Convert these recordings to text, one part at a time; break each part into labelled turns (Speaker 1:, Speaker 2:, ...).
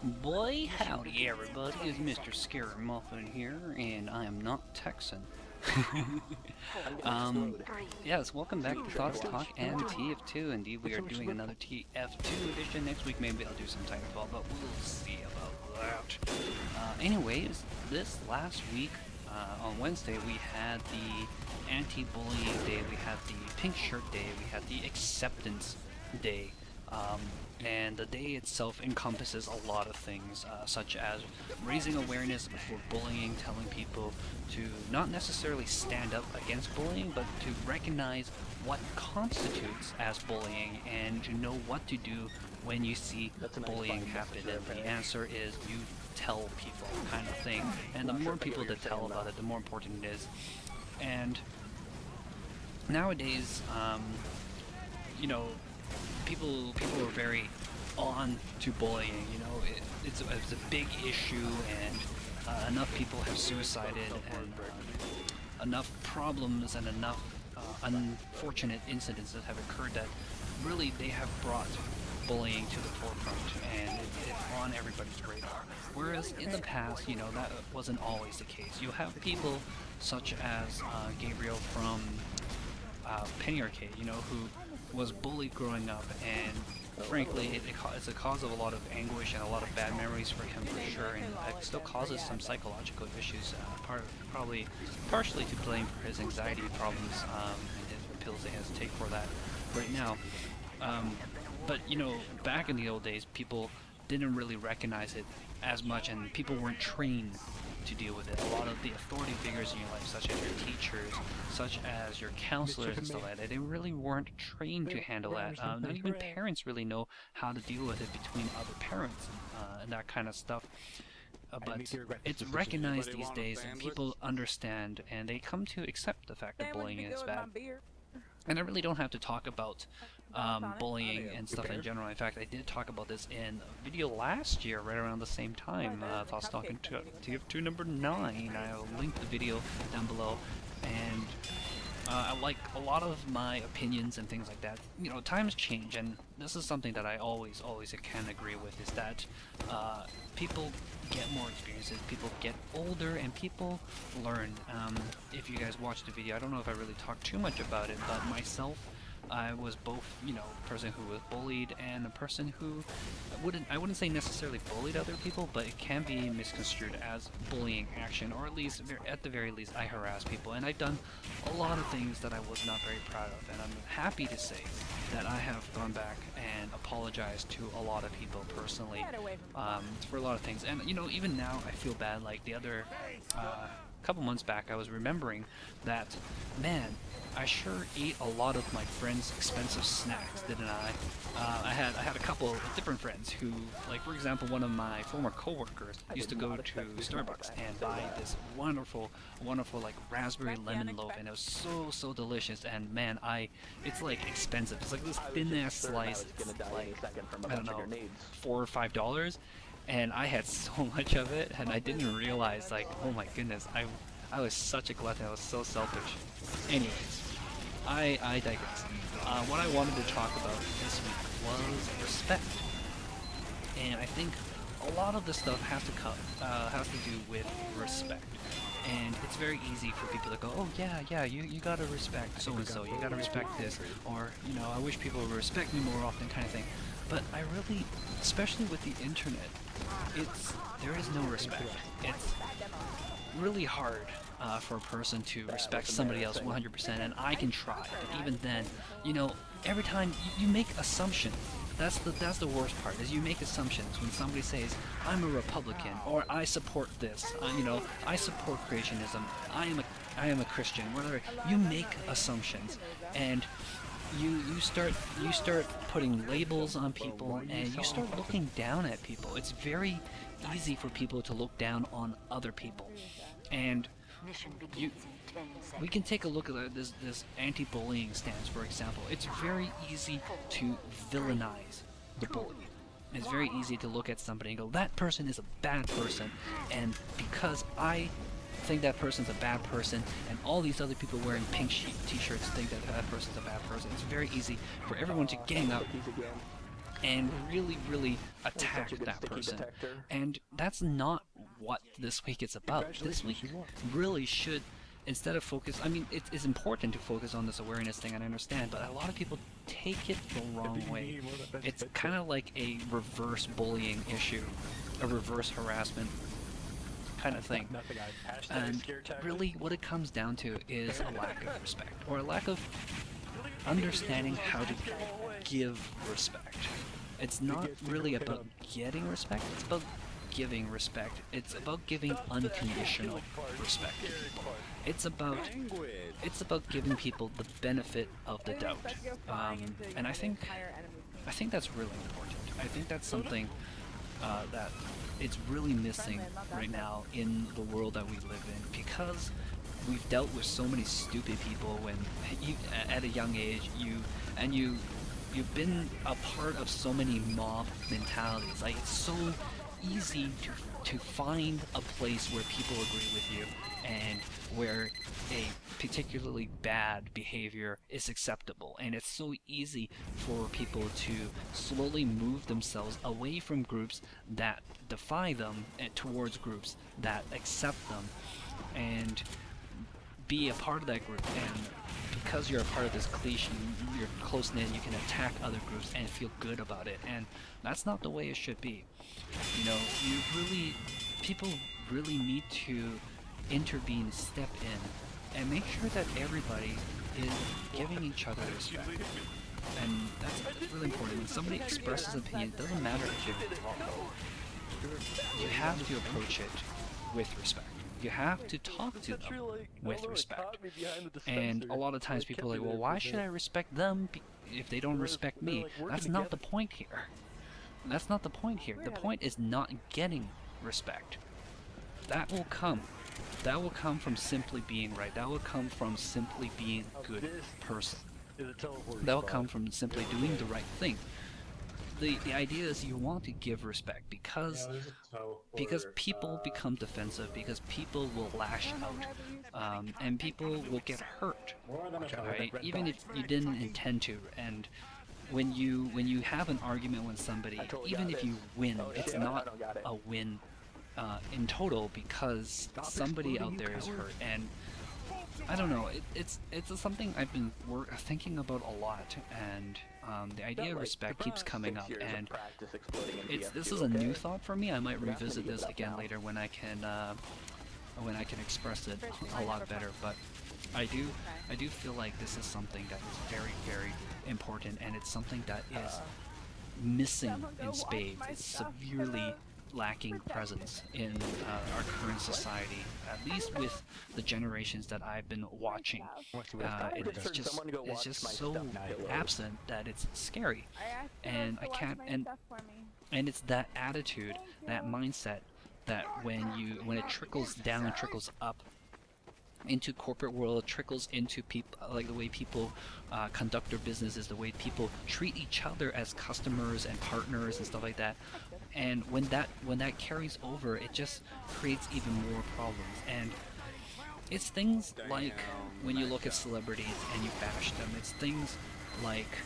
Speaker 1: Boy, howdy everybody, it's Mr. Scary Muffin here, and I am not Texan. um, yes, welcome back to Thoughts Talk and TF2. Indeed, we are doing another TF2 edition. Next week maybe I'll do some Titanfall, but we'll see about that. Anyways, this last week, on Wednesday, we had the anti-bullying day, we had the pink shirt day, we had the acceptance day. And the day itself encompasses a lot of things, such as raising awareness for bullying, telling people to not necessarily stand up against bullying, but to recognize what constitutes as bullying and to know what to do when you see bullying happen. And the answer is you tell people, kind of thing. And the more people that tell about it, the more important it is. And nowadays, you know, people are very on to bullying. You know, it's a big issue, and enough people have suicided, and enough problems and enough unfortunate incidents that have occurred that really they have brought bullying to the forefront, and it's on everybody's radar. Whereas in the past, you know, that wasn't always the case. You have people such as Gabriel from Penny Arcade, you know, who was bullied growing up, and frankly it's a cause of a lot of anguish and a lot of bad memories for him, for sure, and it still causes some psychological issues, probably partially to blame for his anxiety problems and his pills that he has to take for that right now. But you know, back in the old days, people didn't really recognize it as much, and people weren't trained to deal with it. A lot of the authority figures in your life, such as your teachers, such as your counselors and stuff like that, they really weren't trained to handle that. Not even parents really know how to deal with it between other parents and that kind of stuff. But it's recognized these days, and people understand, and they come to accept the fact that bullying is bad. And I really don't have to talk about bullying and stuff in general. In fact, I did talk about this in a video last year, right around the same time. I was talking to TF2 number 9. I'll link the video down below. And I like a lot of my opinions and things like that. You know, times change, and this is something that I always can agree with, is that people get more experiences, people get older, and people learn. If you guys watched the video, I don't know if I really talked too much about it, but myself, I was both, you know, a person who was bullied and a person who I wouldn't say necessarily bullied other people, but it can be misconstrued as bullying action, or at the very least, I harass people, and I've done a lot of things that I was not very proud of, and I'm happy to say that I have gone back and apologized to a lot of people personally for a lot of things. And you know, even now I feel bad. Like the other couple months back, I was remembering that, man, I sure ate a lot of my friends' expensive snacks, didn't I? I had a couple of different friends who, like for example, one of my former coworkers used to go to Starbucks and buy this wonderful like raspberry lemon loaf, and it was so delicious. And man, it's like expensive. It's like this thin ass slice. It's like, I don't know, $4 or $5, and I had so much of it, and I didn't realize, like, oh my goodness, I was such a glutton. I was so selfish. Anyways, I digress. What I wanted to talk about this week was respect, and I think a lot of this stuff has to do with respect. And it's very easy for people to go, oh yeah, you gotta respect so and so, you gotta respect this, or you know, I wish people would respect me more often, kind of thing. But I really, especially with the internet, there is no respect. It's really hard for a person to respect somebody else 100%, and I can try, but even then, you know, every time you make assumptions. That's the worst part, is you make assumptions when somebody says, I'm a Republican, or I support this, you know, I support creationism, I am a Christian, whatever. You make assumptions, and you start putting labels on people, and you start looking down at people. It's very easy for people to look down on other people, and we can take a look at this anti-bullying stance, for example. It's very easy to villainize the bully. It's very easy to look at somebody and go, that person is a bad person, and because I think that person's a bad person, and all these other people wearing pink t-shirts think that that person's a bad person, it's very easy for everyone to gang up and really attack that person. And that's not what this week is about. This week really should, instead of focus, I mean, it's important to focus on this awareness thing, and I understand, but a lot of people take it the wrong way. It's kind of like a reverse bullying issue, a reverse harassment kind of thing. And really what it comes down to is a lack of respect, or a lack of understanding how to give respect. It's not really about getting respect, it's about giving respect. It's about giving unconditional respect to people. It's about giving people the benefit of the doubt. And I think that's really important. I think that's something that it's really missing right now in the world that we live in, because we've dealt with so many stupid people when at a young age you've been a part of so many mob mentalities. Like, it's so easy to find a place where people agree with you and where a particularly bad behavior is acceptable, and it's so easy for people to slowly move themselves away from groups that defy them and towards groups that accept them, and be a part of that group. And because you're a part of this clique, you're close-knit, you can attack other groups and feel good about it, and that's not the way it should be. You know, people really need to intervene, step in, and make sure that everybody is giving each other respect. And that's really important. When somebody expresses an opinion, it doesn't matter if you're wrong. You have to approach it with respect. You have to talk to them with respect. And a lot of times people are like, well, why should I respect them if they don't respect me? That's not the point here. That's not the point here. The point is not getting respect. That will come. That will come from simply being right. That will come from simply being a good person. That will come from simply doing the right thing. The idea is you want to give respect because people become defensive, because people will lash out, and people will get hurt, right? Even if you didn't intend to. And when you have an argument with somebody, even if you win, it's not a win in total, because somebody out there is hurt. And I don't know, it's something I've been thinking about a lot, and the idea of respect keeps coming up, and this is a new thought for me. I might revisit this again later when I can express it a lot better. But I do feel like this is something that is very, very important, and it's something that is missing in spades. It's severely lacking presence in our current society, at least with the generations that I've been watching. It's just so absent that it's scary, and I can't. And it's that attitude, that mindset, that when it trickles down, trickles up into corporate world, trickles into people, like the way people conduct their businesses, the way people treat each other as customers and partners and stuff like that. And when that carries over, it just creates even more problems. And it's things like when you look at celebrities and you bash them. It's things like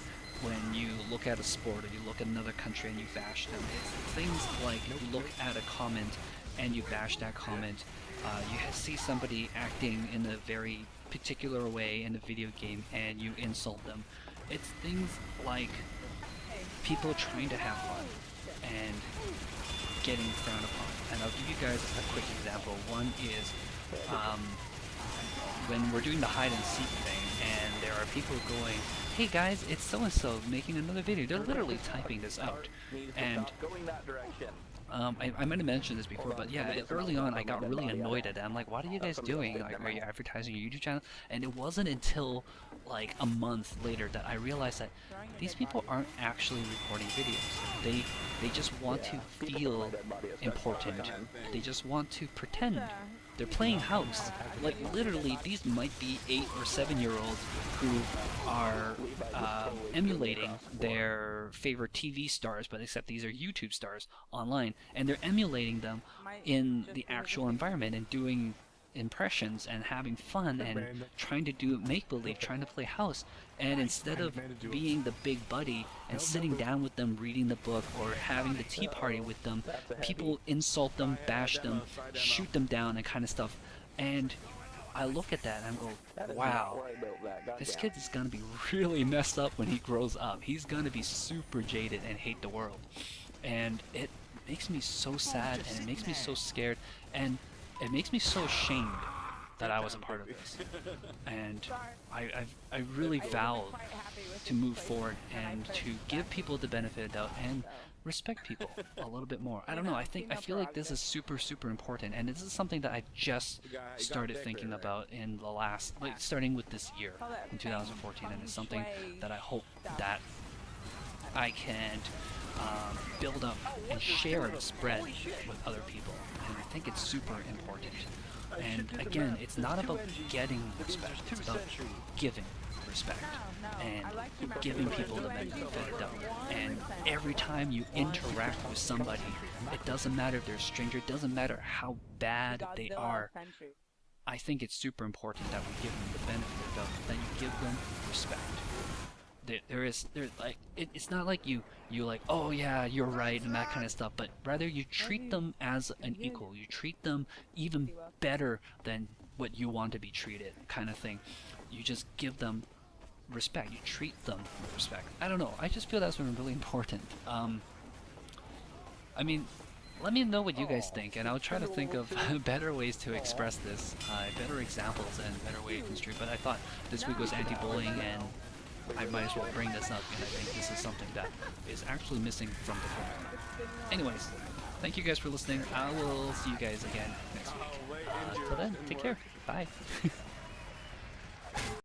Speaker 1: when you look at a sport, or you look at another country and you bash them. It's things like you look at a comment and you bash that comment. You see somebody acting in a very particular way in a video game and you insult them. It's things like people trying to have fun and getting frowned upon. And I'll give you guys a quick example. One is when we're doing the hide and seek thing, and there are people going, hey guys, it's so-and-so making another video. They're literally typing this out. And I might have mentioned this before, but yeah, early on I got really annoyed at it. I'm like, what are you guys doing? Like, are you advertising your YouTube channel? And it wasn't until like a month later that I realized that these people aren't actually recording videos. They just want to feel important. They just want to pretend. They're playing house. Like, literally, these might be 8 or 7-year-olds who are emulating their favorite TV stars, but except these are YouTube stars online, and they're emulating them in the actual environment and doing impressions and having fun and trying to do make-believe, trying to play house. And instead of being the big buddy and sitting down with them, reading the book, or having the tea party with them, people insult them, bash them, shoot them down, and kind of stuff. And I look at that and I go, wow, this kid is gonna be really messed up when he grows up. He's gonna be super jaded and hate the world. And it makes me so sad, and it makes me so scared, and it makes me so ashamed that I was a part of this. And I really vowed to move forward and to give people the benefit of the doubt and respect people a little bit more. I don't know, I feel like this is super important, and this is something that I just started thinking about in the last, like, starting with this year in 2014, and it's something that I hope that I can build up and share and spread with other people. And I think it's super important. And again, it's not about getting respect, it's about giving respect and giving people the benefit of the doubt. And every time you interact with somebody, it doesn't matter if they're a stranger, it doesn't matter how bad they are, I think it's super important that we give them the benefit of the doubt, that you give them respect. There's like, it's not like you like, oh yeah, you're right and that kind of stuff, but rather you treat them as an equal. You treat them even better than what you want to be treated, kind of thing. You just give them respect. You treat them with respect. I don't know, I just feel that's really important. I mean, let me know what you guys think, and I'll try to think of better ways to express this, better examples and better way to construe. But I thought this week was anti-bullying, and I might as well bring this up, and I think this is something that is actually missing from the film. Anyways, thank you guys for listening. I will see you guys again next week. Till then, take care. Bye.